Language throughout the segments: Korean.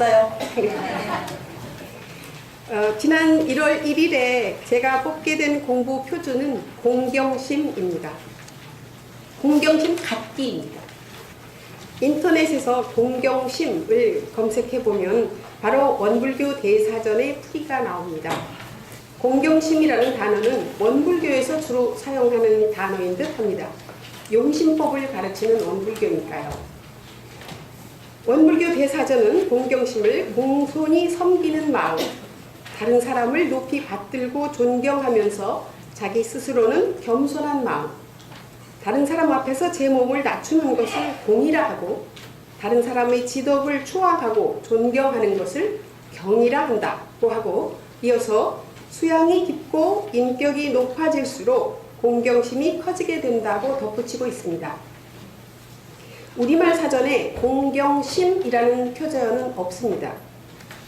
왔어요. 지난 1월 1일에 제가 뽑게 된 공부 표준은 공경심입니다. 공경심 갖기입니다. 인터넷에서 공경심을 검색해보면 바로 원불교 대사전의 풀이가 나옵니다. 공경심이라는 단어는 원불교에서 주로 사용하는 단어인 듯 합니다. 용심법을 가르치는 원불교니까요. 원불교 대사전은 공경심을 공손히 섬기는 마음, 다른 사람을 높이 받들고 존경하면서 자기 스스로는 겸손한 마음, 다른 사람 앞에서 제 몸을 낮추는 것을 공이라 하고 다른 사람의 지덕을 추앙하고 존경하는 것을 경이라 한다고 하고, 이어서 수양이 깊고 인격이 높아질수록 공경심이 커지게 된다고 덧붙이고 있습니다. 우리말 사전에 공경심이라는 표제어는 없습니다.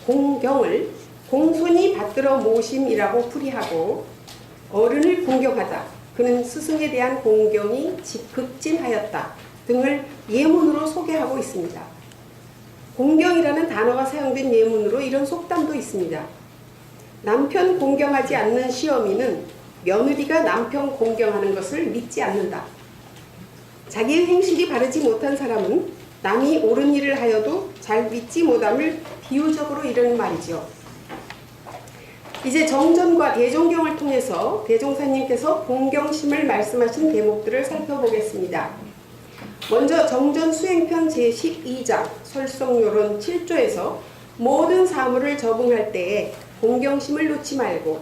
공경을 공손히 받들어 모심이라고 풀이하고, 어른을 공경하다, 그는 스승에 대한 공경이 극진하였다 등을 예문으로 소개하고 있습니다. 공경이라는 단어가 사용된 예문으로 이런 속담도 있습니다. 남편 공경하지 않는 시어미는 며느리가 남편 공경하는 것을 믿지 않는다. 자기의 행실이 바르지 못한 사람은 남이 옳은 일을 하여도 잘 믿지 못함을 비유적으로 이르는 말이죠. 이제 정전과 대종경을 통해서 대종사님께서 공경심을 말씀하신 대목들을 살펴보겠습니다. 먼저 정전 수행편 제12장 설성요론 7조에서 모든 사물을 적응할 때에 공경심을 놓지 말고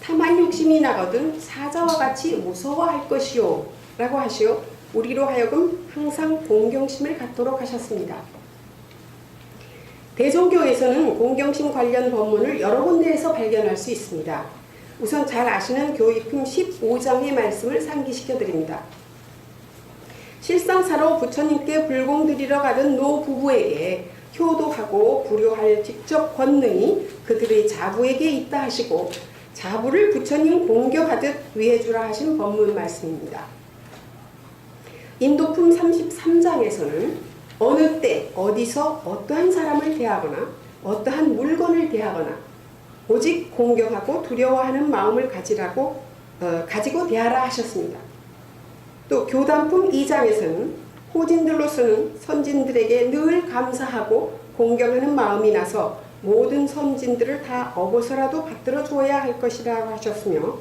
탐한 욕심이 나거든 사자와 같이 무서워할 것이요 라고 하시어 우리로 하여금 항상 공경심을 갖도록 하셨습니다. 대종교에서는 공경심 관련 법문을 여러 군데에서 발견할 수 있습니다. 우선 잘 아시는 교의품 15장의 말씀을 상기시켜 드립니다. 실상사로 부처님께 불공드리러 가던 노 부부에게 효도하고 불효할 직접 권능이 그들의 자부에게 있다 하시고, 자부를 부처님 공경하듯 위해주라 하신 법문 말씀입니다. 인도품 33장에서는 어느 때 어디서 어떠한 사람을 대하거나 어떠한 물건을 대하거나 오직 공경하고 두려워하는 마음을 가지고 대하라 하셨습니다. 또 교단품 2장에서는 호진들로서는 선진들에게 늘 감사하고 공경하는 마음이 나서 모든 선진들을 다 업어서라도 받들어 주어야 할 것이라고 하셨으며,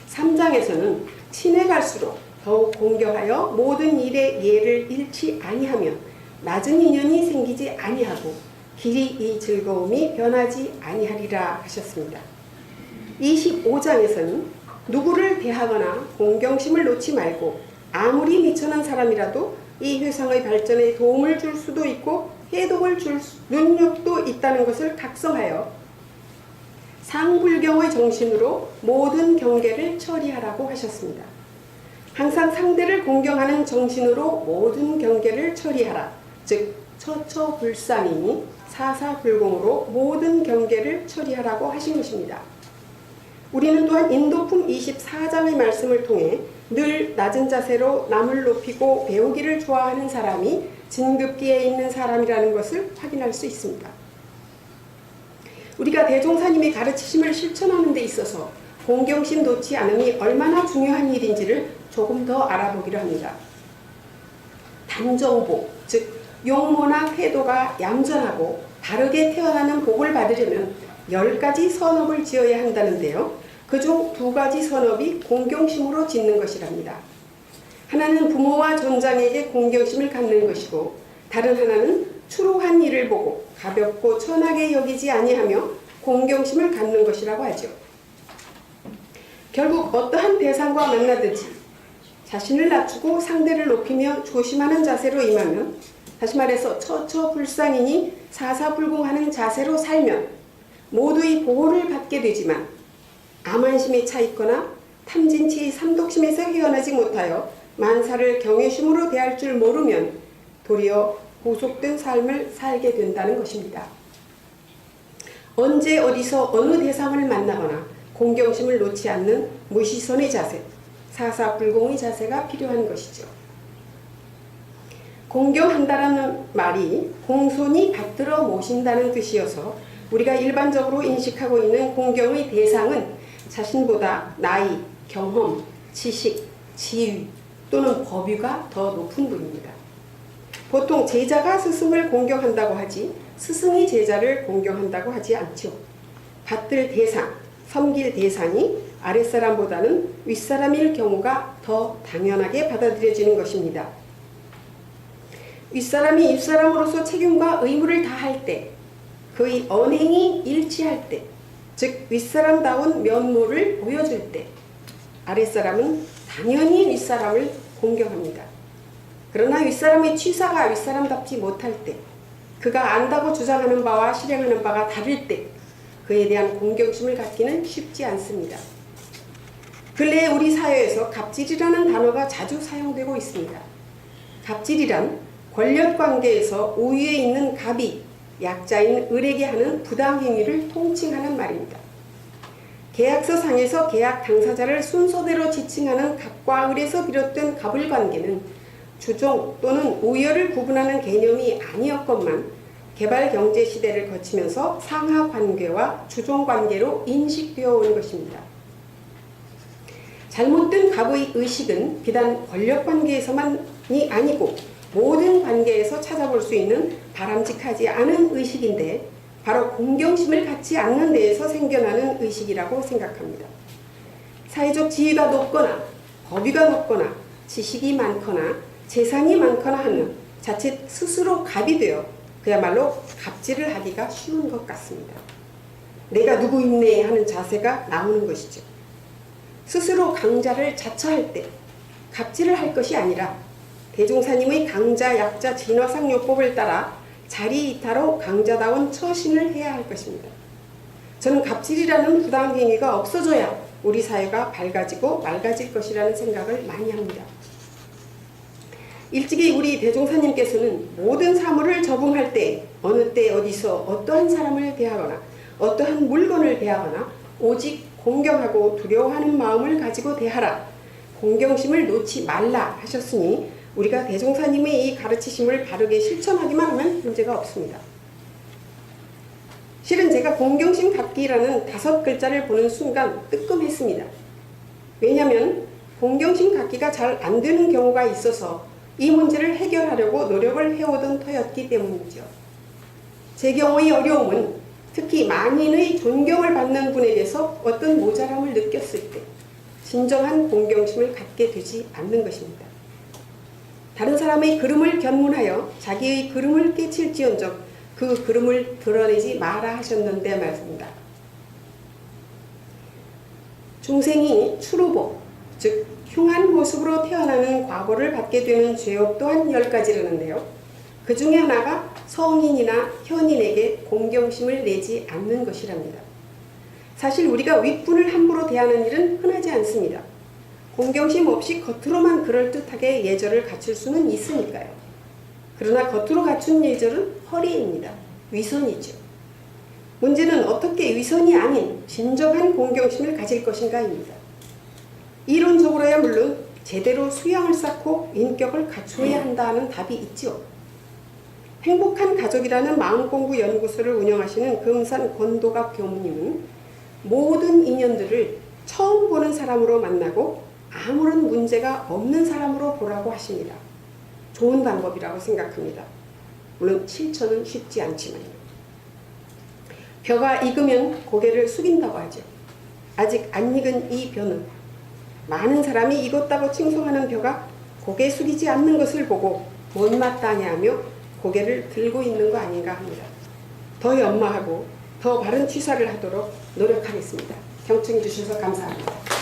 3장에서는 친해 갈수록 더욱 공경하여 모든 일에 예를 잃지 아니하면 낮은 인연이 생기지 아니하고 길이 이 즐거움이 변하지 아니하리라 하셨습니다. 25장에서는 누구를 대하거나 공경심을 놓지 말고 아무리 미천한 사람이라도 이 회상의 발전에 도움을 줄 수도 있고 해독을 줄 능력도 있다는 것을 각성하여 상불경의 정신으로 모든 경계를 처리하라고 하셨습니다. 항상 상대를 공경하는 정신으로 모든 경계를 처리하라. 즉 처처불상이니 사사불공으로 모든 경계를 처리하라고 하신 것입니다. 우리는 또한 인도품 24장의 말씀을 통해 늘 낮은 자세로 남을 높이고 배우기를 좋아하는 사람이 진급기에 있는 사람이라는 것을 확인할 수 있습니다. 우리가 대종사님의 가르치심을 실천하는 데 있어서 공경심 놓지 않음이 얼마나 중요한 일인지를 조금 더 알아보기로 합니다. 단정보, 즉 용모나 태도가 얌전하고 바르게 태어나는 복을 받으려면 10가지 선업을 지어야 한다는데요. 그중 2가지 선업이 공경심으로 짓는 것이랍니다. 하나는 부모와 존장에게 공경심을 갖는 것이고, 다른 하나는 추로한 일을 보고 가볍고 천하게 여기지 아니하며 공경심을 갖는 것이라고 하죠. 결국 어떠한 대상과 만나든지 자신을 낮추고 상대를 높이며 조심하는 자세로 임하면, 다시 말해서 처처불상이니 사사불공하는 자세로 살면 모두의 보호를 받게 되지만, 암환심에 차 있거나 탐진치 삼독심에서 헤어나지 못하여 만사를 경외심으로 대할 줄 모르면 도리어 고속된 삶을 살게 된다는 것입니다. 언제 어디서 어느 대상을 만나거나 공경심을 놓지 않는 무시선의 자세, 사사불공의 자세가 필요한 것이죠. 공경한다라는 말이 공손히 받들어 모신다는 뜻이어서 우리가 일반적으로 인식하고 있는 공경의 대상은 자신보다 나이, 경험, 지식, 지위 또는 법위가 더 높은 분입니다. 보통 제자가 스승을 공경한다고 하지 스승이 제자를 공경한다고 하지 않죠. 받들 대상, 섬길 대상이 아랫사람보다는 윗사람일 경우가 더 당연하게 받아들여지는 것입니다. 윗사람이 윗사람으로서 책임과 의무를 다할 때, 그의 언행이 일치할 때, 즉 윗사람다운 면모를 보여줄 때 아랫사람은 당연히 윗사람을 공경합니다. 그러나 윗사람의 취사가 윗사람답지 못할 때, 그가 안다고 주장하는 바와 실행하는 바가 다를 때 그에 대한 공경심을 갖기는 쉽지 않습니다. 근래에 우리 사회에서 갑질이라는 단어가 자주 사용되고 있습니다. 갑질이란 권력관계에서 우위에 있는 갑이 약자인 을에게 하는 부당행위를 통칭하는 말입니다. 계약서상에서 계약 당사자를 순서대로 지칭하는 갑과 을에서 비롯된 갑을관계는 주종 또는 우열을 구분하는 개념이 아니었건만 개발경제 시대를 거치면서 상하관계와 주종관계로 인식되어 온 것입니다. 잘못된 갑의 의식은 비단 권력관계에서만이 아니고 모든 관계에서 찾아볼 수 있는 바람직하지 않은 의식인데 바로 공경심을 갖지 않는 데에서 생겨나는 의식이라고 생각합니다. 사회적 지위가 높거나 법위가 높거나 지식이 많거나 재산이 많거나 하는 자칫 스스로 갑이 되어 그야말로 갑질을 하기가 쉬운 것 같습니다. 내가 누구 있네 하는 자세가 나오는 것이죠. 스스로 강자를 자처할 때 갑질을 할 것이 아니라 대종사님의 강자 약자 진화상요법을 따라 자리이타로 강자다운 처신을 해야 할 것입니다. 저는 갑질이라는 부당행위가 없어져야 우리 사회가 밝아지고 맑아질 것이라는 생각을 많이 합니다. 일찍이 우리 대종사님께서는 모든 사물을 접응할 때 어느 때 어디서 어떠한 사람을 대하거나 어떠한 물건을 대하거나 오직 공경하고 두려워하는 마음을 가지고 대하라, 공경심을 놓지 말라 하셨으니 우리가 대종사님의 이 가르치심을 바르게 실천하기만 하면 문제가 없습니다. 실은 제가 공경심 갖기라는 5글자를 보는 순간 뜨끔했습니다. 왜냐하면 공경심 갖기가 잘 안 되는 경우가 있어서 이 문제를 해결하려고 노력을 해오던 터였기 때문이죠. 제 경우의 어려움은 특히 만인의 존경을 받는 분에게서 어떤 모자람을 느꼈을 때 진정한 공경심을 갖게 되지 않는 것입니다. 다른 사람의 그름을 견문하여 자기의 그름을 깨칠지언정 그 그름을 드러내지 마라 하셨는데 말입니다. 중생이 추루보, 즉 흉한 모습으로 태어나는 과보를 받게 되는 죄업 또한 10가지라는데요. 그 중에 하나가 성인이나 현인에게 공경심을 내지 않는 것이랍니다. 사실 우리가 윗분을 함부로 대하는 일은 흔하지 않습니다. 공경심 없이 겉으로만 그럴듯하게 예절을 갖출 수는 있으니까요. 그러나 겉으로 갖춘 예절은 허리입니다. 위선이죠. 문제는 어떻게 위선이 아닌 진정한 공경심을 가질 것인가입니다. 이론적으로야 물론 제대로 수양을 쌓고 인격을 갖추어야 한다는 답이 있죠. 행복한 가족이라는 마음공부 연구소를 운영하시는 금산 권도갑 교무님은 모든 인연들을 처음 보는 사람으로 만나고 아무런 문제가 없는 사람으로 보라고 하십니다. 좋은 방법이라고 생각합니다. 물론 실천은 쉽지 않지만요. 벼가 익으면 고개를 숙인다고 하죠. 아직 안 익은 이 벼는 많은 사람이 익었다고 칭송하는 벼가 고개 숙이지 않는 것을 보고 못마땅해 하며 고개를 들고 있는 거 아닌가 합니다. 더 연마하고 더 바른 취사를 하도록 노력하겠습니다. 경청해 주셔서 감사합니다.